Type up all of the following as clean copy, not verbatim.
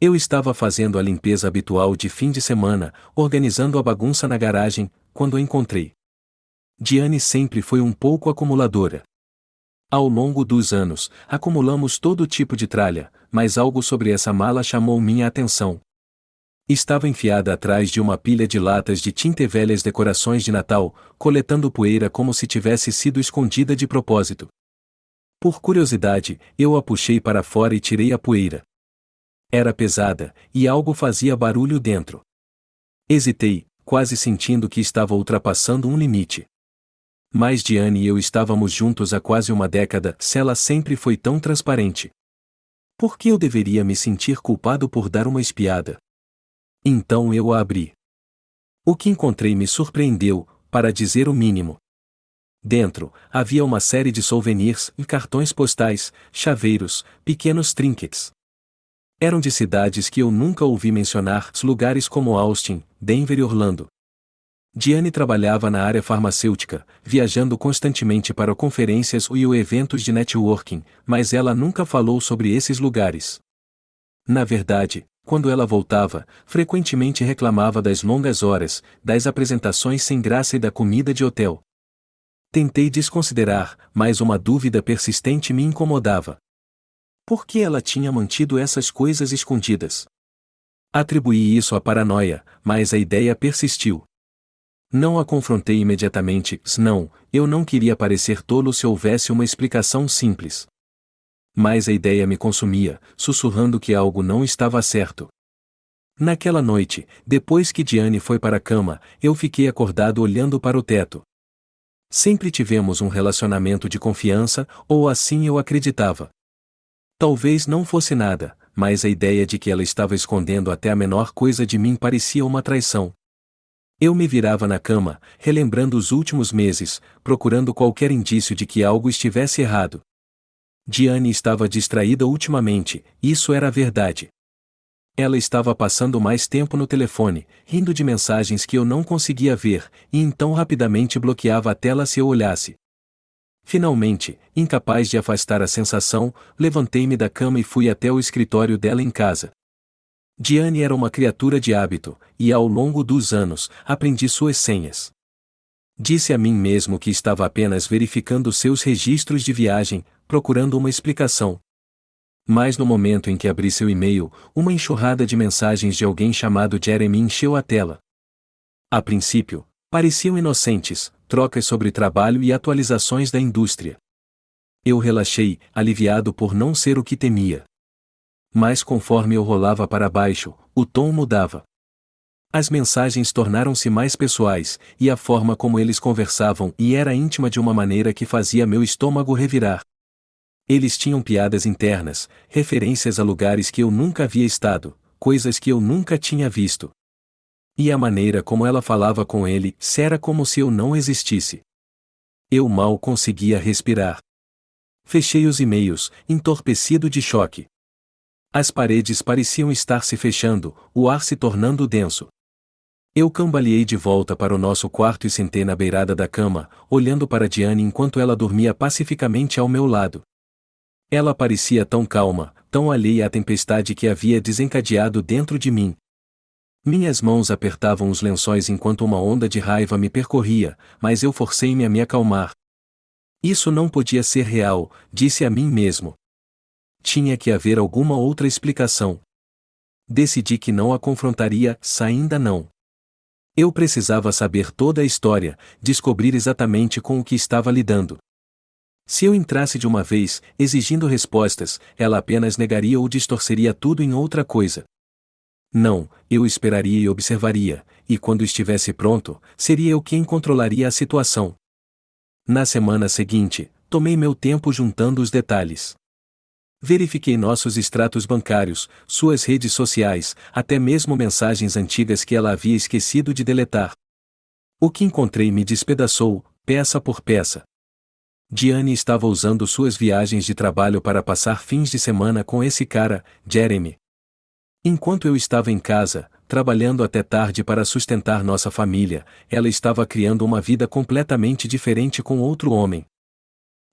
Eu estava fazendo a limpeza habitual de fim de semana, organizando a bagunça na garagem, quando a encontrei. Diane sempre foi um pouco acumuladora. Ao longo dos anos, acumulamos todo tipo de tralha, mas algo sobre essa mala chamou minha atenção. Estava enfiada atrás de uma pilha de latas de tinta e velhas decorações de Natal, coletando poeira como se tivesse sido escondida de propósito. Por curiosidade, eu a puxei para fora e tirei a poeira. Era pesada, e algo fazia barulho dentro. Hesitei, quase sentindo que estava ultrapassando um limite. Mas Diane e eu estávamos juntos há quase uma década, se ela sempre foi tão transparente. Por que eu deveria me sentir culpado por dar uma espiada? Então eu a abri. O que encontrei me surpreendeu, para dizer o mínimo. Dentro, havia uma série de souvenirs, cartões postais, chaveiros, pequenos trinkets. Eram de cidades que eu nunca ouvi mencionar, lugares como Austin, Denver e Orlando. Diane trabalhava na área farmacêutica, viajando constantemente para conferências e eventos de networking, mas ela nunca falou sobre esses lugares. Na verdade, quando ela voltava, frequentemente reclamava das longas horas, das apresentações sem graça e da comida de hotel. Tentei desconsiderar, mas uma dúvida persistente me incomodava. Por que ela tinha mantido essas coisas escondidas? Atribuí isso à paranoia, mas a ideia persistiu. Não a confrontei imediatamente, não, eu não queria parecer tolo se houvesse uma explicação simples. Mas a ideia me consumia, sussurrando que algo não estava certo. Naquela noite, depois que Diane foi para a cama, eu fiquei acordado olhando para o teto. Sempre tivemos um relacionamento de confiança, ou assim eu acreditava. Talvez não fosse nada, mas a ideia de que ela estava escondendo até a menor coisa de mim parecia uma traição. Eu me virava na cama, relembrando os últimos meses, procurando qualquer indício de que algo estivesse errado. Diane estava distraída ultimamente, isso era a verdade. Ela estava passando mais tempo no telefone, rindo de mensagens que eu não conseguia ver, e então rapidamente bloqueava a tela se eu olhasse. Finalmente, incapaz de afastar a sensação, levantei-me da cama e fui até o escritório dela em casa. Diane era uma criatura de hábito, e ao longo dos anos, aprendi suas senhas. Disse a mim mesmo que estava apenas verificando seus registros de viagem, procurando uma explicação. Mas no momento em que abri seu e-mail, uma enxurrada de mensagens de alguém chamado Jeremy encheu a tela. A princípio, pareciam inocentes, trocas sobre trabalho e atualizações da indústria. Eu relaxei, aliviado por não ser o que temia. Mas conforme eu rolava para baixo, o tom mudava. As mensagens tornaram-se mais pessoais, e a forma como eles conversavam era íntima de uma maneira que fazia meu estômago revirar. Eles tinham piadas internas, referências a lugares que eu nunca havia estado, coisas que eu nunca tinha visto. E a maneira como ela falava com ele, era como se eu não existisse. Eu mal conseguia respirar. Fechei os e-mails, entorpecido de choque. As paredes pareciam estar se fechando, o ar se tornando denso. Eu cambaleei de volta para o nosso quarto e sentei na beirada da cama, olhando para Diane enquanto ela dormia pacificamente ao meu lado. Ela parecia tão calma, tão alheia à tempestade que havia desencadeado dentro de mim. Minhas mãos apertavam os lençóis enquanto uma onda de raiva me percorria, mas eu forcei-me a me acalmar. Isso não podia ser real, disse a mim mesmo. Tinha que haver alguma outra explicação. Decidi que não a confrontaria, ainda não. Eu precisava saber toda a história, descobrir exatamente com o que estava lidando. Se eu entrasse de uma vez, exigindo respostas, ela apenas negaria ou distorceria tudo em outra coisa. Não, eu esperaria e observaria, e quando estivesse pronto, seria eu quem controlaria a situação. Na semana seguinte, tomei meu tempo juntando os detalhes. Verifiquei nossos extratos bancários, suas redes sociais, até mesmo mensagens antigas que ela havia esquecido de deletar. O que encontrei me despedaçou, peça por peça. Diane estava usando suas viagens de trabalho para passar fins de semana com esse cara, Jeremy. Enquanto eu estava em casa, trabalhando até tarde para sustentar nossa família, ela estava criando uma vida completamente diferente com outro homem.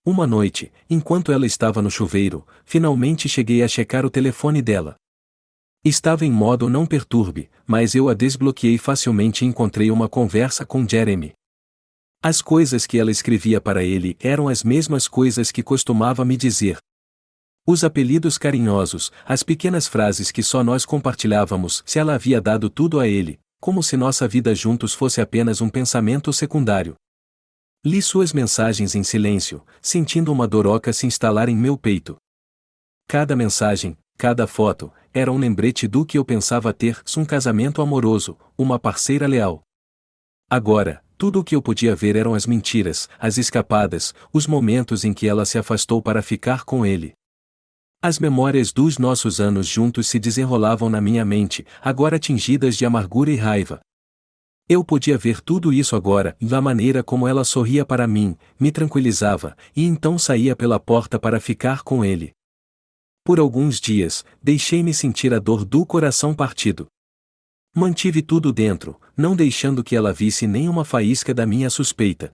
Uma noite, enquanto ela estava no chuveiro, finalmente cheguei a checar o telefone dela. Estava em modo não perturbe, mas eu a desbloqueei facilmente e encontrei uma conversa com Jeremy. As coisas que ela escrevia para ele eram as mesmas coisas que costumava me dizer. Os apelidos carinhosos, as pequenas frases que só nós compartilhávamos, se ela havia dado tudo a ele, como se nossa vida juntos fosse apenas um pensamento secundário. Li suas mensagens em silêncio, sentindo uma doroca se instalar em meu peito. Cada mensagem, cada foto, era um lembrete do que eu pensava ter, um casamento amoroso, uma parceira leal. Agora, tudo o que eu podia ver eram as mentiras, as escapadas, os momentos em que ela se afastou para ficar com ele. As memórias dos nossos anos juntos se desenrolavam na minha mente, agora tingidas de amargura e raiva. Eu podia ver tudo isso agora, da maneira como ela sorria para mim, me tranquilizava, e então saía pela porta para ficar com ele. Por alguns dias, deixei-me sentir a dor do coração partido. Mantive tudo dentro, não deixando que ela visse nem uma faísca da minha suspeita.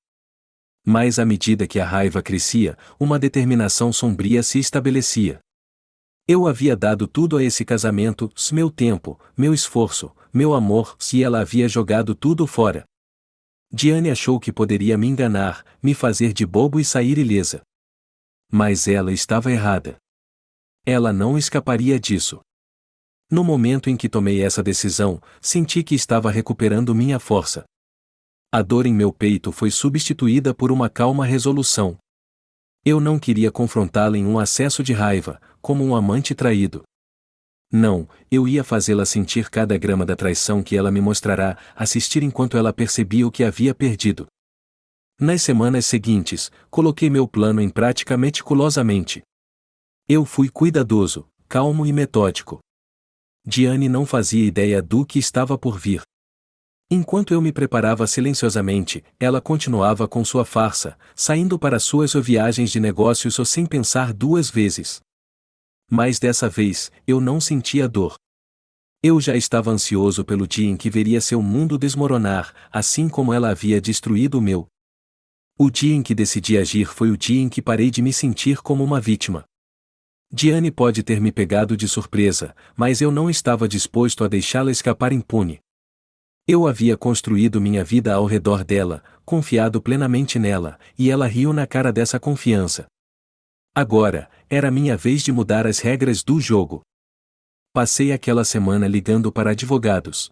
Mas à medida que a raiva crescia, uma determinação sombria se estabelecia. Eu havia dado tudo a esse casamento, meu tempo, meu esforço, meu amor, se ela havia jogado tudo fora. Diane achou que poderia me enganar, me fazer de bobo e sair ilesa. Mas ela estava errada. Ela não escaparia disso. No momento em que tomei essa decisão, senti que estava recuperando minha força. A dor em meu peito foi substituída por uma calma resolução. Eu não queria confrontá-la em um acesso de raiva, como um amante traído. Não, eu ia fazê-la sentir cada grama da traição que ela me mostrará, assistir enquanto ela percebia o que havia perdido. Nas semanas seguintes, coloquei meu plano em prática meticulosamente. Eu fui cuidadoso, calmo e metódico. Diane não fazia ideia do que estava por vir. Enquanto eu me preparava silenciosamente, ela continuava com sua farsa, saindo para suas viagens de negócios ou sem pensar duas vezes. Mas dessa vez, eu não sentia dor. Eu já estava ansioso pelo dia em que veria seu mundo desmoronar, assim como ela havia destruído o meu. O dia em que decidi agir foi o dia em que parei de me sentir como uma vítima. Diane pode ter me pegado de surpresa, mas eu não estava disposto a deixá-la escapar impune. Eu havia construído minha vida ao redor dela, confiado plenamente nela, e ela riu na cara dessa confiança. Agora, era minha vez de mudar as regras do jogo. Passei aquela semana ligando para advogados.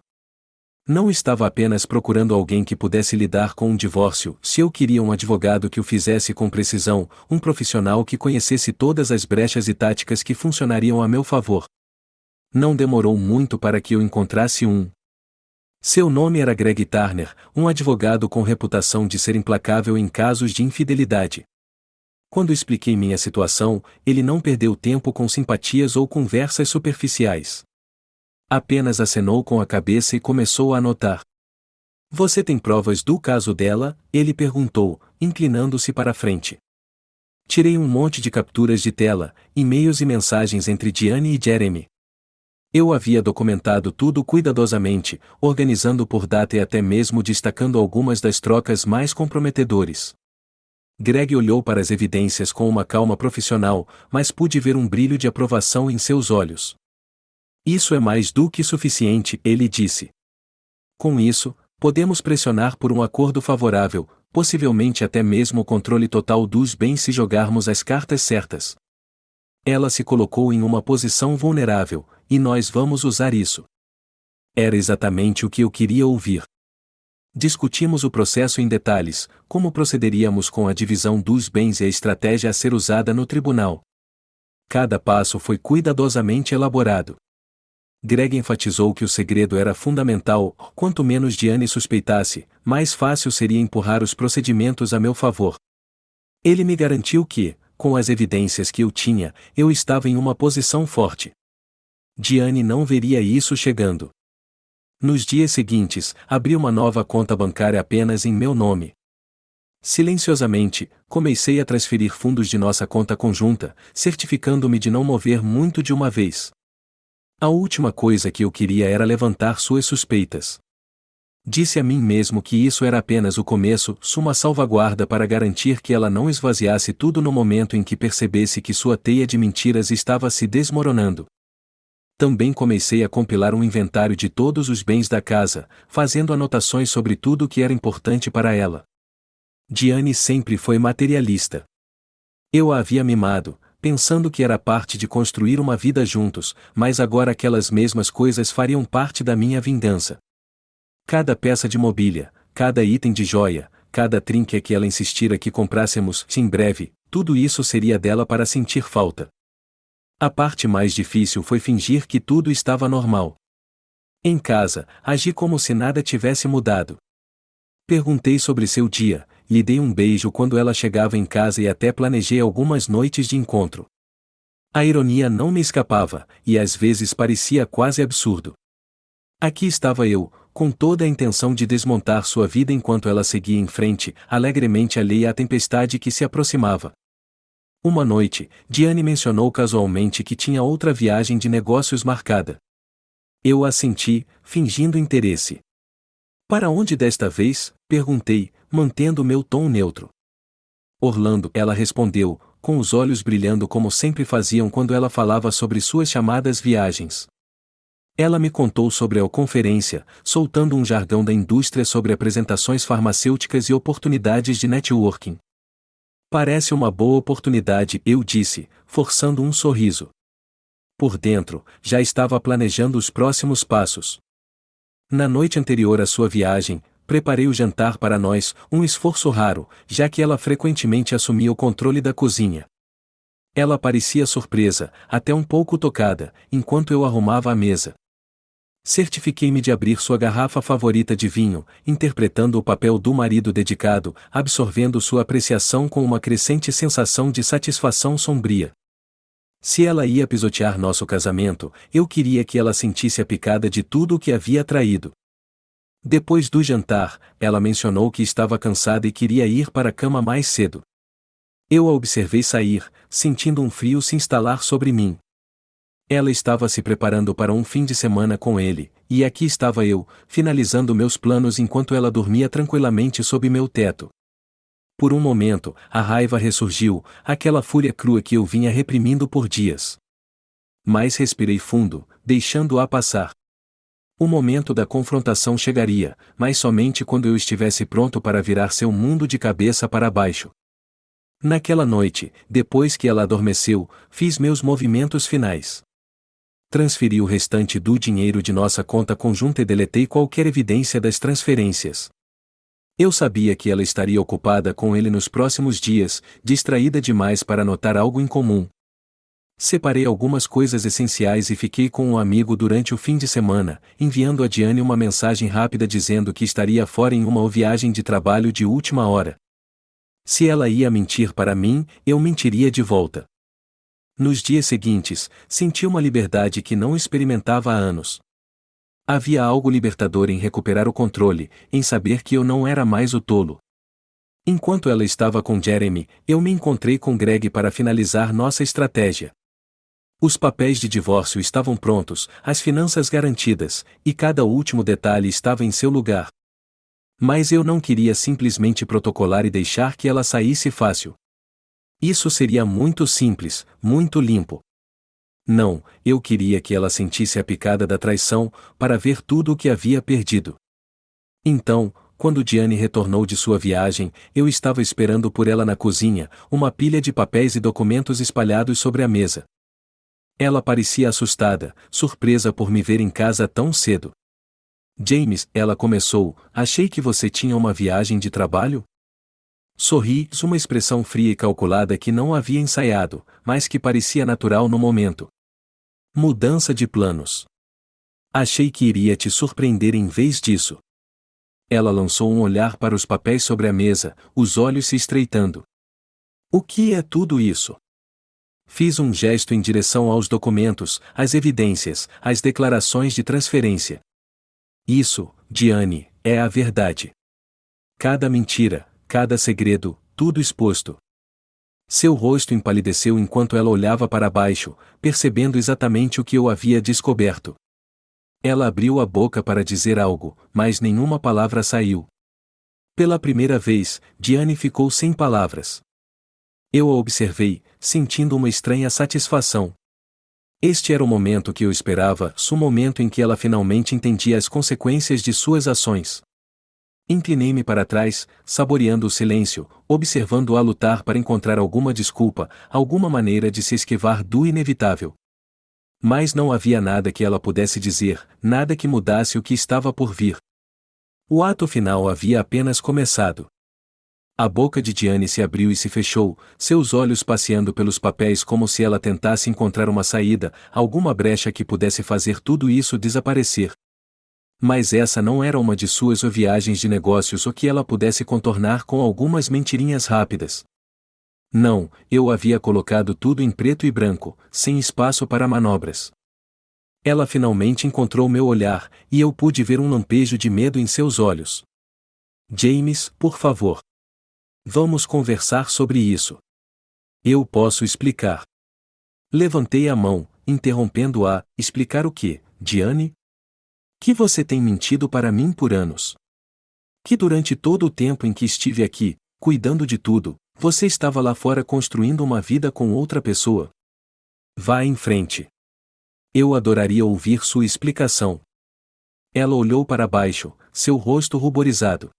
Não estava apenas procurando alguém que pudesse lidar com um divórcio, se eu queria um advogado que o fizesse com precisão, um profissional que conhecesse todas as brechas e táticas que funcionariam a meu favor. Não demorou muito para que eu encontrasse um. Seu nome era Greg Turner, um advogado com reputação de ser implacável em casos de infidelidade. Quando expliquei minha situação, ele não perdeu tempo com simpatias ou conversas superficiais. Apenas acenou com a cabeça e começou a anotar. Você tem provas do caso dela? Ele perguntou, inclinando-se para a frente. Tirei um monte de capturas de tela, e-mails e mensagens entre Diane e Jeremy. Eu havia documentado tudo cuidadosamente, organizando por data e até mesmo destacando algumas das trocas mais comprometedoras. Greg olhou para as evidências com uma calma profissional, mas pude ver um brilho de aprovação em seus olhos. Isso é mais do que suficiente, ele disse. Com isso, podemos pressionar por um acordo favorável, possivelmente até mesmo o controle total dos bens se jogarmos as cartas certas. Ela se colocou em uma posição vulnerável, e nós vamos usar isso. Era exatamente o que eu queria ouvir. Discutimos o processo em detalhes, como procederíamos com a divisão dos bens e a estratégia a ser usada no tribunal. Cada passo foi cuidadosamente elaborado. Greg enfatizou que o segredo era fundamental, quanto menos Diane suspeitasse, mais fácil seria empurrar os procedimentos a meu favor. Ele me garantiu que, com as evidências que eu tinha, eu estava em uma posição forte. Diane não veria isso chegando. Nos dias seguintes, abri uma nova conta bancária apenas em meu nome. Silenciosamente, comecei a transferir fundos de nossa conta conjunta, certificando-me de não mover muito de uma vez. A última coisa que eu queria era levantar suas suspeitas. Disse a mim mesmo que isso era apenas o começo, uma salvaguarda para garantir que ela não esvaziasse tudo no momento em que percebesse que sua teia de mentiras estava se desmoronando. Também comecei a compilar um inventário de todos os bens da casa, fazendo anotações sobre tudo o que era importante para ela. Diane sempre foi materialista. Eu a havia mimado, pensando que era parte de construir uma vida juntos, mas agora aquelas mesmas coisas fariam parte da minha vingança. Cada peça de mobília, cada item de joia, cada trinque que ela insistira que comprássemos em breve, tudo isso seria dela para sentir falta. A parte mais difícil foi fingir que tudo estava normal. Em casa, agi como se nada tivesse mudado. Perguntei sobre seu dia, lhe dei um beijo quando ela chegava em casa e até planejei algumas noites de encontro. A ironia não me escapava, e às vezes parecia quase absurdo. Aqui estava eu, com toda a intenção de desmontar sua vida enquanto ela seguia em frente, alegremente alheia à tempestade que se aproximava. Uma noite, Diane mencionou casualmente que tinha outra viagem de negócios marcada. Eu assenti, fingindo interesse. Para onde desta vez? Perguntei, mantendo meu tom neutro. Orlando, ela respondeu, com os olhos brilhando como sempre faziam quando ela falava sobre suas chamadas viagens. Ela me contou sobre a conferência, soltando um jargão da indústria sobre apresentações farmacêuticas e oportunidades de networking. Parece uma boa oportunidade, eu disse, forçando um sorriso. Por dentro, já estava planejando os próximos passos. Na noite anterior à sua viagem, preparei o jantar para nós, um esforço raro, já que ela frequentemente assumia o controle da cozinha. Ela parecia surpresa, até um pouco tocada, enquanto eu arrumava a mesa. Certifiquei-me de abrir sua garrafa favorita de vinho, interpretando o papel do marido dedicado, absorvendo sua apreciação com uma crescente sensação de satisfação sombria. Se ela ia pisotear nosso casamento, eu queria que ela sentisse a picada de tudo o que havia traído. Depois do jantar, ela mencionou que estava cansada e queria ir para a cama mais cedo. Eu a observei sair, sentindo um frio se instalar sobre mim. Ela estava se preparando para um fim de semana com ele, e aqui estava eu, finalizando meus planos enquanto ela dormia tranquilamente sob meu teto. Por um momento, a raiva ressurgiu, aquela fúria crua que eu vinha reprimindo por dias. Mas respirei fundo, deixando-a passar. O momento da confrontação chegaria, mas somente quando eu estivesse pronto para virar seu mundo de cabeça para baixo. Naquela noite, depois que ela adormeceu, fiz meus movimentos finais. Transferi o restante do dinheiro de nossa conta conjunta e deletei qualquer evidência das transferências. Eu sabia que ela estaria ocupada com ele nos próximos dias, distraída demais para notar algo em comum. Separei algumas coisas essenciais e fiquei com um amigo durante o fim de semana, enviando a Diane uma mensagem rápida dizendo que estaria fora em uma viagem de trabalho de última hora. Se ela ia mentir para mim, eu mentiria de volta. Nos dias seguintes, senti uma liberdade que não experimentava há anos. Havia algo libertador em recuperar o controle, em saber que eu não era mais o tolo. Enquanto ela estava com Jeremy, eu me encontrei com Greg para finalizar nossa estratégia. Os papéis de divórcio estavam prontos, as finanças garantidas, e cada último detalhe estava em seu lugar. Mas eu não queria simplesmente protocolar e deixar que ela saísse fácil. Isso seria muito simples, muito limpo. Não, eu queria que ela sentisse a picada da traição, para ver tudo o que havia perdido. Então, quando Diane retornou de sua viagem, eu estava esperando por ela na cozinha, uma pilha de papéis e documentos espalhados sobre a mesa. Ela parecia assustada, surpresa por me ver em casa tão cedo. James, ela começou, achei que você tinha uma viagem de trabalho? Sorri, uma expressão fria e calculada que não havia ensaiado, mas que parecia natural no momento. Mudança de planos. Achei que iria te surpreender em vez disso. Ela lançou um olhar para os papéis sobre a mesa, os olhos se estreitando. O que é tudo isso? Fiz um gesto em direção aos documentos, às evidências, às declarações de transferência. Isso, Diane, é a verdade. Cada mentira, cada segredo, tudo exposto. Seu rosto empalideceu enquanto ela olhava para baixo, percebendo exatamente o que eu havia descoberto. Ela abriu a boca para dizer algo, mas nenhuma palavra saiu. Pela primeira vez, Diane ficou sem palavras. Eu a observei, sentindo uma estranha satisfação. Este era o momento que eu esperava, o momento em que ela finalmente entendia as consequências de suas ações. Inclinei-me para trás, saboreando o silêncio, observando-a lutar para encontrar alguma desculpa, alguma maneira de se esquivar do inevitável. Mas não havia nada que ela pudesse dizer, nada que mudasse o que estava por vir. O ato final havia apenas começado. A boca de Diane se abriu e se fechou, seus olhos passeando pelos papéis como se ela tentasse encontrar uma saída, alguma brecha que pudesse fazer tudo isso desaparecer. Mas essa não era uma de suas viagens de negócios ou que ela pudesse contornar com algumas mentirinhas rápidas. Não, eu havia colocado tudo em preto e branco, sem espaço para manobras. Ela finalmente encontrou meu olhar, e eu pude ver um lampejo de medo em seus olhos. James, por favor. Vamos conversar sobre isso. Eu posso explicar. Levantei a mão, interrompendo-a. Explicar o quê, Diane? Que você tem mentido para mim por anos. Que durante todo o tempo em que estive aqui, cuidando de tudo, você estava lá fora construindo uma vida com outra pessoa. Vá em frente. Eu adoraria ouvir sua explicação. Ela olhou para baixo, seu rosto ruborizado.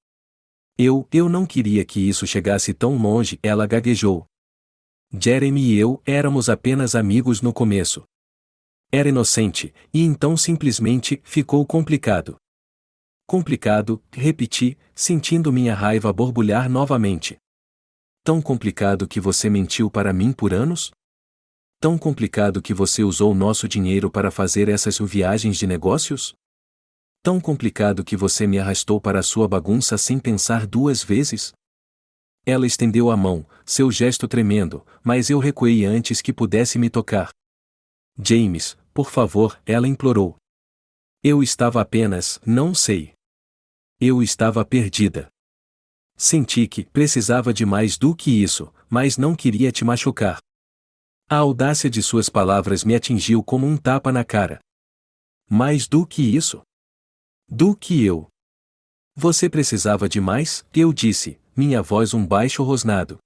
Eu não queria que isso chegasse tão longe, ela gaguejou. Jeremy e eu éramos apenas amigos no começo. Era inocente, e então simplesmente ficou complicado. Complicado, repeti, sentindo minha raiva borbulhar novamente. Tão complicado que você mentiu para mim por anos? Tão complicado que você usou nosso dinheiro para fazer essas viagens de negócios? Tão complicado que você me arrastou para a sua bagunça sem pensar duas vezes? Ela estendeu a mão, seu gesto tremendo, mas eu recuei antes que pudesse me tocar. James, por favor, ela implorou. Eu estava apenas, não sei. Eu estava perdida. Senti que precisava de mais do que isso, mas não queria te machucar. A audácia de suas palavras me atingiu como um tapa na cara. Mais do que isso? Do que eu? Você precisava de mais? Eu disse, minha voz um baixo rosnado.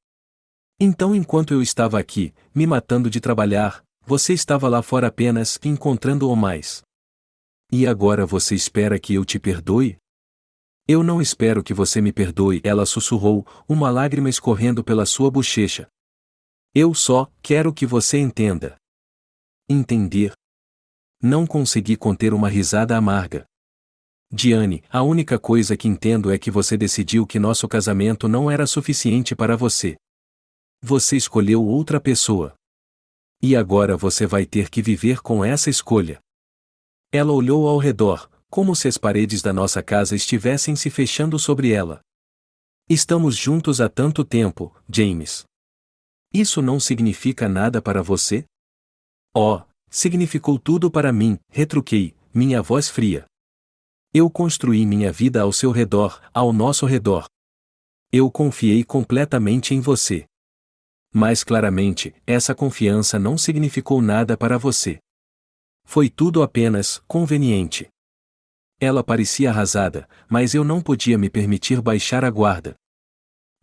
Então enquanto eu estava aqui, me matando de trabalhar, você estava lá fora apenas encontrando-o mais. E agora você espera que eu te perdoe? Eu não espero que você me perdoe, ela sussurrou, uma lágrima escorrendo pela sua bochecha. Eu só quero que você entenda. Entender? Não consegui conter uma risada amarga. Diane, a única coisa que entendo é que você decidiu que nosso casamento não era suficiente para você. Você escolheu outra pessoa. E agora você vai ter que viver com essa escolha. Ela olhou ao redor, como se as paredes da nossa casa estivessem se fechando sobre ela. Estamos juntos há tanto tempo, James. Isso não significa nada para você? Oh, significou tudo para mim, retruquei, minha voz fria. Eu construí minha vida ao seu redor, ao nosso redor. Eu confiei completamente em você. Mas claramente, essa confiança não significou nada para você. Foi tudo apenas conveniente. Ela parecia arrasada, mas eu não podia me permitir baixar a guarda.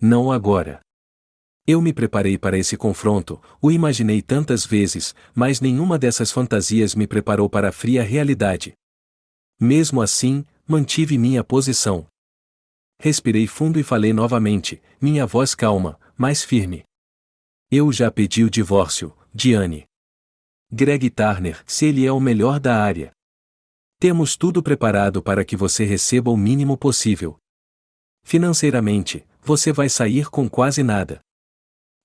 Não agora. Eu me preparei para esse confronto, o imaginei tantas vezes, mas nenhuma dessas fantasias me preparou para a fria realidade. Mesmo assim, mantive minha posição. Respirei fundo e falei novamente, minha voz calma, mas firme. Eu já pedi o divórcio, Diane. Greg Turner, se ele é o melhor da área. Temos tudo preparado para que você receba o mínimo possível. Financeiramente, você vai sair com quase nada.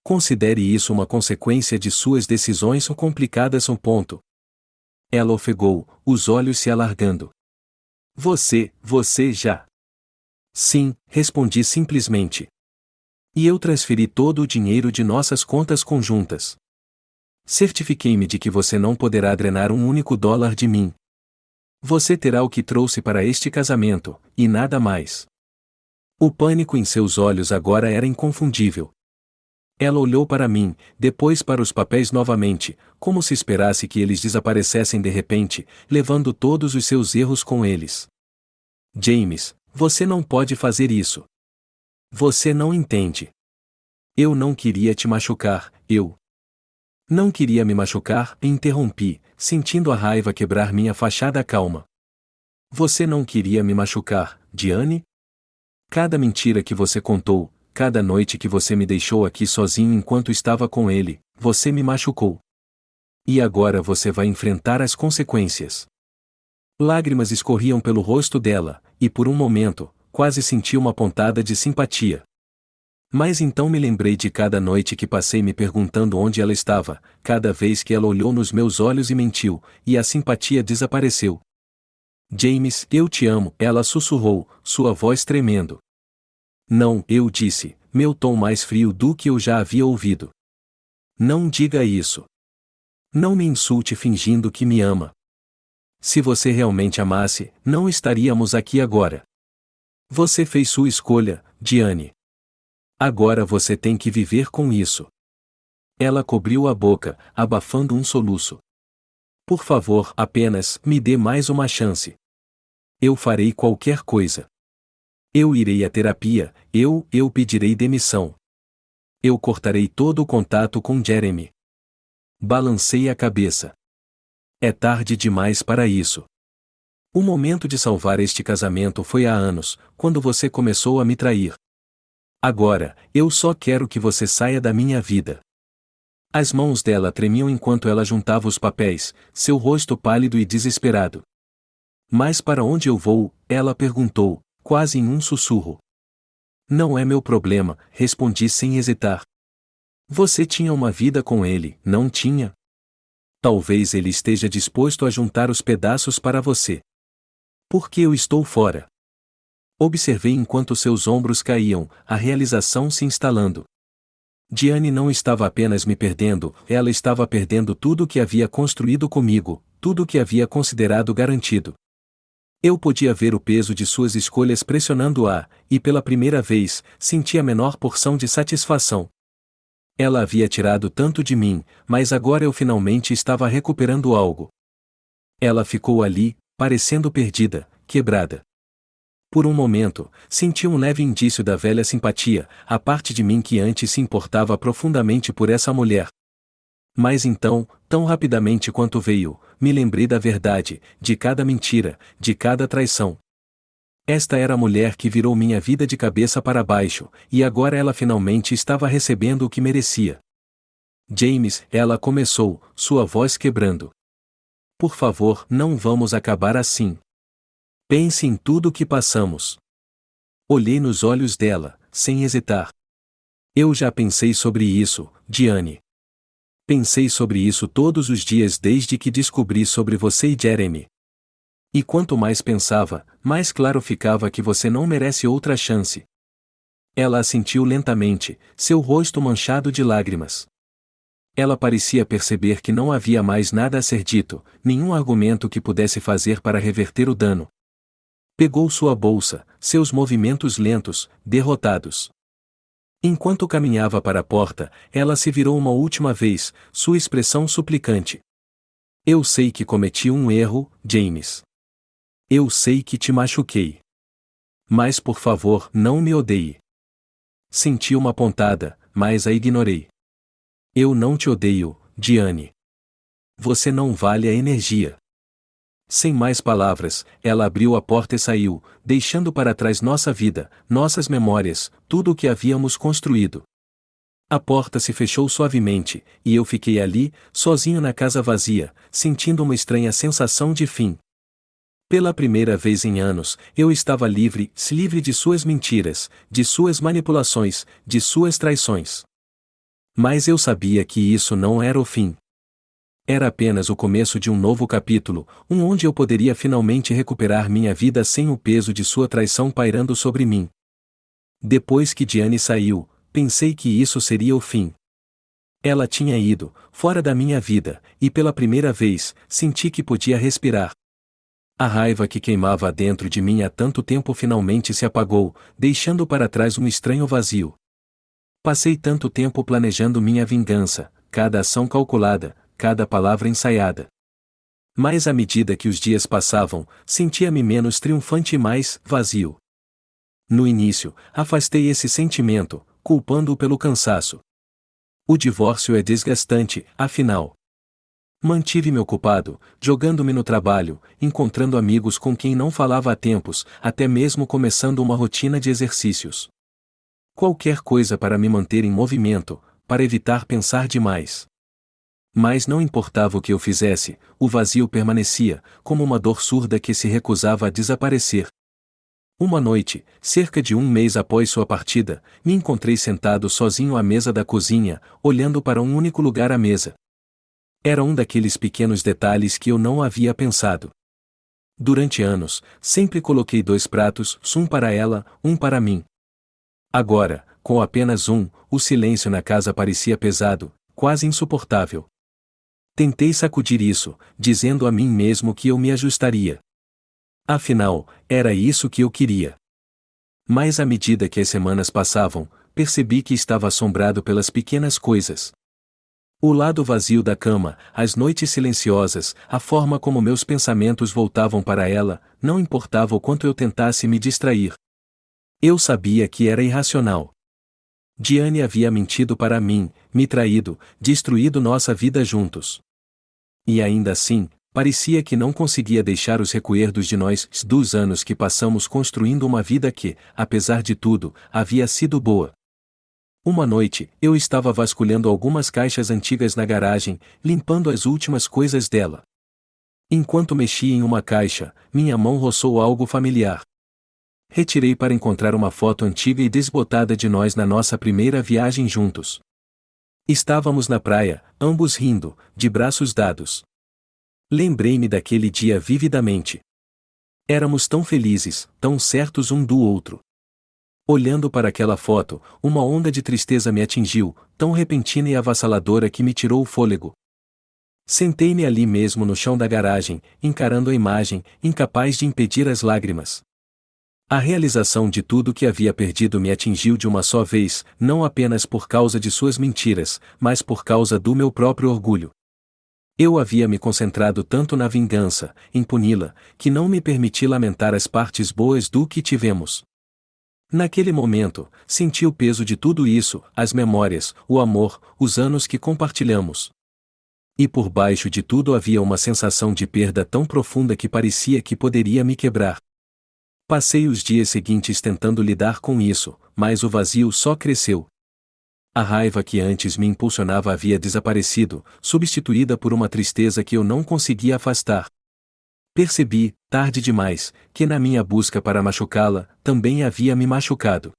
Considere isso uma consequência de suas decisões ou complicadas. Ela ofegou, os olhos se alargando. Você já. Sim, respondi simplesmente. E eu transferi todo o dinheiro de nossas contas conjuntas. Certifiquei-me de que você não poderá drenar um único dólar de mim. Você terá o que trouxe para este casamento, e nada mais. O pânico em seus olhos agora era inconfundível. Ela olhou para mim, depois para os papéis novamente, como se esperasse que eles desaparecessem de repente, levando todos os seus erros com eles. James, você não pode fazer isso. Você não entende. Eu não queria te machucar, eu. Não queria me machucar, e interrompi, sentindo a raiva quebrar minha fachada calma. Você não queria me machucar, Diane? Cada mentira que você contou, cada noite que você me deixou aqui sozinho enquanto estava com ele, você me machucou. E agora você vai enfrentar as consequências. Lágrimas escorriam pelo rosto dela, e por um momento, quase senti uma pontada de simpatia. Mas então me lembrei de cada noite que passei me perguntando onde ela estava, cada vez que ela olhou nos meus olhos e mentiu, e a simpatia desapareceu. James, eu te amo, ela sussurrou, sua voz tremendo. Não, eu disse, meu tom mais frio do que eu já havia ouvido. Não diga isso. Não me insulte fingindo que me ama. Se você realmente amasse, não estaríamos aqui agora. Você fez sua escolha, Diane. Agora você tem que viver com isso. Ela cobriu a boca, abafando um soluço. Por favor, apenas me dê mais uma chance. Eu farei qualquer coisa. Eu irei à terapia, eu pedirei demissão. Eu cortarei todo o contato com Jeremy. Balancei a cabeça. É tarde demais para isso. O momento de salvar este casamento foi há anos, quando você começou a me trair. Agora, eu só quero que você saia da minha vida. As mãos dela tremiam enquanto ela juntava os papéis, seu rosto pálido e desesperado. Mas para onde eu vou? Ela perguntou, quase em um sussurro. Não é meu problema, respondi sem hesitar. Você tinha uma vida com ele, não tinha? Talvez ele esteja disposto a juntar os pedaços para você. Por que eu estou fora? Observei enquanto seus ombros caíam, a realização se instalando. Diane não estava apenas me perdendo, ela estava perdendo tudo o que havia construído comigo, tudo o que havia considerado garantido. Eu podia ver o peso de suas escolhas pressionando-a, e pela primeira vez, senti a menor porção de satisfação. Ela havia tirado tanto de mim, mas agora eu finalmente estava recuperando algo. Ela ficou ali, parecendo perdida, quebrada. Por um momento, senti um leve indício da velha simpatia, a parte de mim que antes se importava profundamente por essa mulher. Mas então, tão rapidamente quanto veio, me lembrei da verdade, de cada mentira, de cada traição. Esta era a mulher que virou minha vida de cabeça para baixo, e agora ela finalmente estava recebendo o que merecia. James, ela começou, sua voz quebrando. Por favor, não vamos acabar assim. Pense em tudo o que passamos. Olhei nos olhos dela, sem hesitar. Eu já pensei sobre isso, Diane. Pensei sobre isso todos os dias desde que descobri sobre você e Jeremy. E quanto mais pensava, mais claro ficava que você não merece outra chance. Ela assentiu lentamente, seu rosto manchado de lágrimas. Ela parecia perceber que não havia mais nada a ser dito, nenhum argumento que pudesse fazer para reverter o dano. Pegou sua bolsa, seus movimentos lentos, derrotados. Enquanto caminhava para a porta, ela se virou uma última vez, sua expressão suplicante. Eu sei que cometi um erro, James. Eu sei que te machuquei. Mas por favor, não me odeie. Senti uma pontada, mas a ignorei. Eu não te odeio, Diane. Você não vale a energia. Sem mais palavras, ela abriu a porta e saiu, deixando para trás nossa vida, nossas memórias, tudo o que havíamos construído. A porta se fechou suavemente, e eu fiquei ali, sozinho na casa vazia, sentindo uma estranha sensação de fim. Pela primeira vez em anos, eu estava livre de suas mentiras, de suas manipulações, de suas traições. Mas eu sabia que isso não era o fim. Era apenas o começo de um novo capítulo, onde eu poderia finalmente recuperar minha vida sem o peso de sua traição pairando sobre mim. Depois que Diane saiu, pensei que isso seria o fim. Ela tinha ido, fora da minha vida, e pela primeira vez, senti que podia respirar. A raiva que queimava dentro de mim há tanto tempo finalmente se apagou, deixando para trás um estranho vazio. Passei tanto tempo planejando minha vingança, cada ação calculada, cada palavra ensaiada. Mas à medida que os dias passavam, sentia-me menos triunfante e mais vazio. No início, afastei esse sentimento, culpando-o pelo cansaço. O divórcio é desgastante, afinal. Mantive-me ocupado, jogando-me no trabalho, encontrando amigos com quem não falava há tempos, até mesmo começando uma rotina de exercícios. Qualquer coisa para me manter em movimento, para evitar pensar demais. Mas não importava o que eu fizesse, o vazio permanecia, como uma dor surda que se recusava a desaparecer. Uma noite, cerca de um mês após sua partida, me encontrei sentado sozinho à mesa da cozinha, olhando para um único lugar à mesa. Era um daqueles pequenos detalhes que eu não havia pensado. Durante anos, sempre coloquei 2 pratos, um para ela, um para mim. Agora, com apenas um, o silêncio na casa parecia pesado, quase insuportável. Tentei sacudir isso, dizendo a mim mesmo que eu me ajustaria. Afinal, era isso que eu queria. Mas à medida que as semanas passavam, percebi que estava assombrado pelas pequenas coisas. O lado vazio da cama, as noites silenciosas, a forma como meus pensamentos voltavam para ela, não importava o quanto eu tentasse me distrair. Eu sabia que era irracional. Diane havia mentido para mim, me traído, destruído nossa vida juntos. E ainda assim, parecia que não conseguia deixar os recuerdos de nós, dos anos que passamos construindo uma vida que, apesar de tudo, havia sido boa. Uma noite, eu estava vasculhando algumas caixas antigas na garagem, limpando as últimas coisas dela. Enquanto mexia em uma caixa, minha mão roçou algo familiar. Retirei para encontrar uma foto antiga e desbotada de nós na nossa primeira viagem juntos. Estávamos na praia, ambos rindo, de braços dados. Lembrei-me daquele dia vividamente. Éramos tão felizes, tão certos um do outro. Olhando para aquela foto, uma onda de tristeza me atingiu, tão repentina e avassaladora que me tirou o fôlego. Sentei-me ali mesmo no chão da garagem, encarando a imagem, incapaz de impedir as lágrimas. A realização de tudo que havia perdido me atingiu de uma só vez, não apenas por causa de suas mentiras, mas por causa do meu próprio orgulho. Eu havia me concentrado tanto na vingança, em puni-la, que não me permiti lamentar as partes boas do que tivemos. Naquele momento, senti o peso de tudo isso, as memórias, o amor, os anos que compartilhamos. E por baixo de tudo havia uma sensação de perda tão profunda que parecia que poderia me quebrar. Passei os dias seguintes tentando lidar com isso, mas o vazio só cresceu. A raiva que antes me impulsionava havia desaparecido, substituída por uma tristeza que eu não conseguia afastar. Percebi, tarde demais, que na minha busca para machucá-la, também havia me machucado.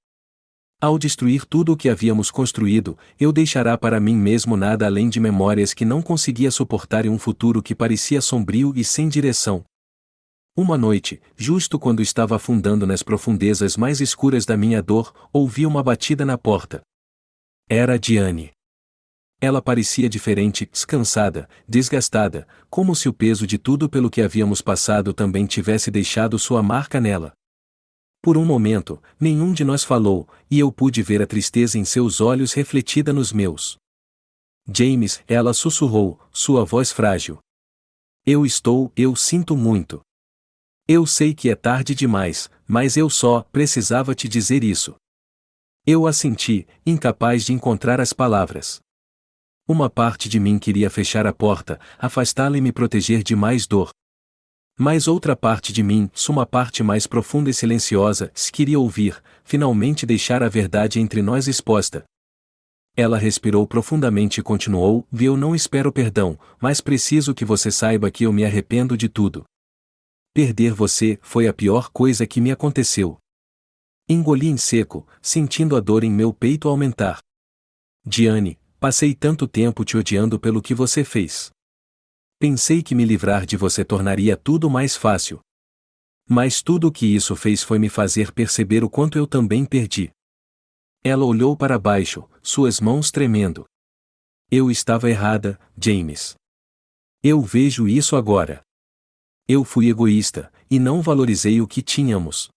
Ao destruir tudo o que havíamos construído, eu deixará para mim mesmo nada além de memórias que não conseguia suportar e um futuro que parecia sombrio e sem direção. Uma noite, justo quando estava afundando nas profundezas mais escuras da minha dor, ouvi uma batida na porta. Era Diane. Ela parecia diferente, descansada, desgastada, como se o peso de tudo pelo que havíamos passado também tivesse deixado sua marca nela. Por um momento, nenhum de nós falou, e eu pude ver a tristeza em seus olhos refletida nos meus. James, ela sussurrou, sua voz frágil. Eu sinto muito. Eu sei que é tarde demais, mas eu só precisava te dizer isso. Eu assenti, incapaz de encontrar as palavras. Uma parte de mim queria fechar a porta, afastá-la e me proteger de mais dor. Mas outra parte de mim, uma parte mais profunda e silenciosa, queria ouvir, finalmente deixar a verdade entre nós exposta. Ela respirou profundamente e continuou, eu não espero perdão, mas preciso que você saiba que eu me arrependo de tudo. Perder você foi a pior coisa que me aconteceu. Engoli em seco, sentindo a dor em meu peito aumentar. Diane, passei tanto tempo te odiando pelo que você fez. Pensei que me livrar de você tornaria tudo mais fácil. Mas tudo o que isso fez foi me fazer perceber o quanto eu também perdi. Ela olhou para baixo, suas mãos tremendo. Eu estava errada, James. Eu vejo isso agora. Eu fui egoísta, e não valorizei o que tínhamos.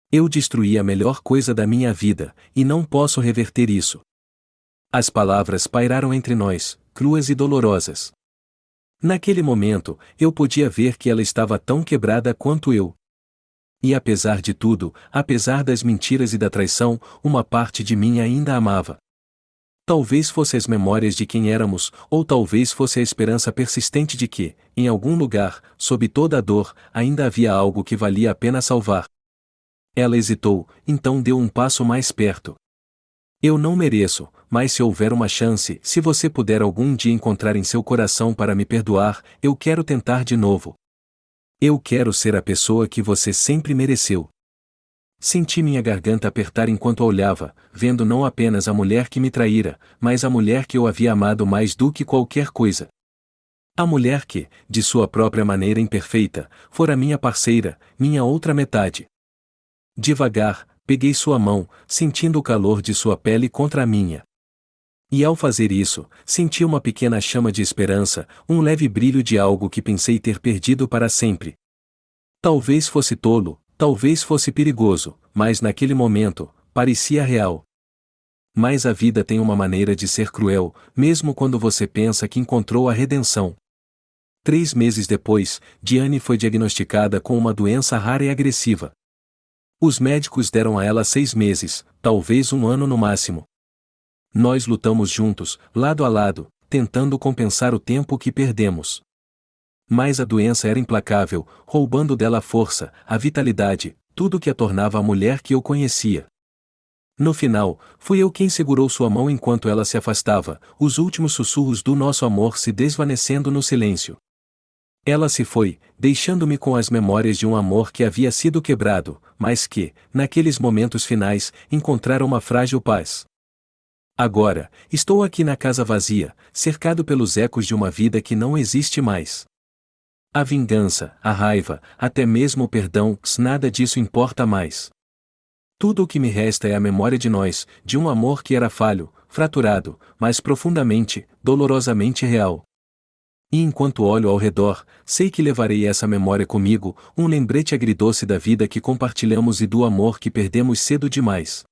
Eu destruí a melhor coisa da minha vida, e não posso reverter isso. As palavras pairaram entre nós, cruas e dolorosas. Naquele momento, eu podia ver que ela estava tão quebrada quanto eu. E apesar de tudo, apesar das mentiras e da traição, uma parte de mim ainda a amava. Talvez fosse as memórias de quem éramos, ou talvez fosse a esperança persistente de que, em algum lugar, sob toda a dor, ainda havia algo que valia a pena salvar. Ela hesitou, então deu um passo mais perto. Eu não mereço, mas se houver uma chance, se você puder algum dia encontrar em seu coração para me perdoar, eu quero tentar de novo. Eu quero ser a pessoa que você sempre mereceu. Senti minha garganta apertar enquanto a olhava, vendo não apenas a mulher que me traíra, mas a mulher que eu havia amado mais do que qualquer coisa. A mulher que, de sua própria maneira imperfeita, fora minha parceira, minha outra metade. Devagar, peguei sua mão, sentindo o calor de sua pele contra a minha. E ao fazer isso, senti uma pequena chama de esperança, um leve brilho de algo que pensei ter perdido para sempre. Talvez fosse tolo, talvez fosse perigoso, mas naquele momento, parecia real. Mas a vida tem uma maneira de ser cruel, mesmo quando você pensa que encontrou a redenção. 3 meses depois, Diane foi diagnosticada com uma doença rara e agressiva. Os médicos deram a ela 6 meses, talvez 1 ano no máximo. Nós lutamos juntos, lado a lado, tentando compensar o tempo que perdemos. Mas a doença era implacável, roubando dela a força, a vitalidade, tudo que a tornava a mulher que eu conhecia. No final, fui eu quem segurou sua mão enquanto ela se afastava, os últimos sussurros do nosso amor se desvanecendo no silêncio. Ela se foi, deixando-me com as memórias de um amor que havia sido quebrado, mas que, naqueles momentos finais, encontrara uma frágil paz. Agora, estou aqui na casa vazia, cercado pelos ecos de uma vida que não existe mais. A vingança, a raiva, até mesmo o perdão, nada disso importa mais. Tudo o que me resta é a memória de nós, de um amor que era falho, fraturado, mas profundamente, dolorosamente real. E enquanto olho ao redor, sei que levarei essa memória comigo, um lembrete agridoce da vida que compartilhamos e do amor que perdemos cedo demais.